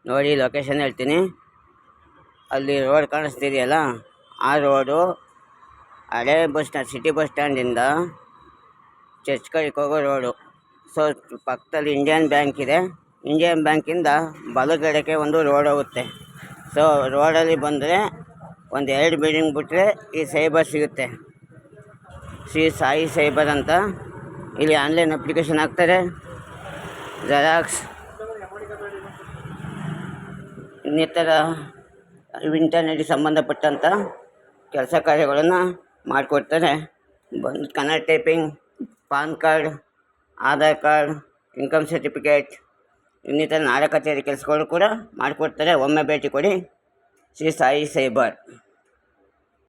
ನೋಡಿ ಲೊಕೇಶನ್ ಹೇಳ್ತೀನಿ. ಅಲ್ಲಿ ರೋಡ್ ಕಾಣಿಸ್ತಿದೆಯಲ್ಲ, ಆ ರೋಡು ಹಳೆ ಬಸ್ ಸ್ಟ್ಯಾಂಡ್, ಸಿಟಿ ಬಸ್ ಸ್ಟ್ಯಾಂಡಿಂದ ಚರ್ಚ್ ಕಡೆಗೆ ಹೋಗೋ ರೋಡು. ಸೊ ಪಕ್ಕದಲ್ಲಿ ಇಂಡಿಯನ್ ಬ್ಯಾಂಕ್ ಇದೆ. ಇಂಡಿಯನ್ ಬ್ಯಾಂಕಿಂದ ಬಲಗಡೆಗೆ ಒಂದು ರೋಡ್ ಹೋಗುತ್ತೆ. ಸೊ ರೋಡಲ್ಲಿ ಬಂದರೆ ಒಂದು 2 ಬಿಲ್ಡಿಂಗ್ ಬಿಟ್ಟರೆ ಈ ಸೈಬರ್ ಸಿಗುತ್ತೆ. ಶ್ರೀ ಸಾಯಿ ಸೈಬರ್ ಅಂತ. ಇಲ್ಲಿ ಆನ್ಲೈನ್ ಅಪ್ಲಿಕೇಶನ್ ಹಾಕ್ತಾರೆ, ಜೆರಾಕ್ಸ್ ಇನ್ನಿತರ ಇಂಟರ್ನೆಟ್ಗೆ ಸಂಬಂಧಪಟ್ಟಂಥ ಕೆಲಸ ಕಾರ್ಯಗಳನ್ನು ಮಾಡಿಕೊಡ್ತಾರೆ. ಬಂದು Kannada typing, PAN card, Aadhaar card, income certificate ಇನ್ನಿತರ ನಾಡ ಕಚೇರಿ ಕೆಲಸಗಳು ಕೂಡ ಮಾಡಿಕೊಡ್ತಾರೆ. ಒಮ್ಮೆ ಭೇಟಿ ಕೊಡಿ ಶ್ರೀ ಸಾಯಿ ಸೈಬರ್.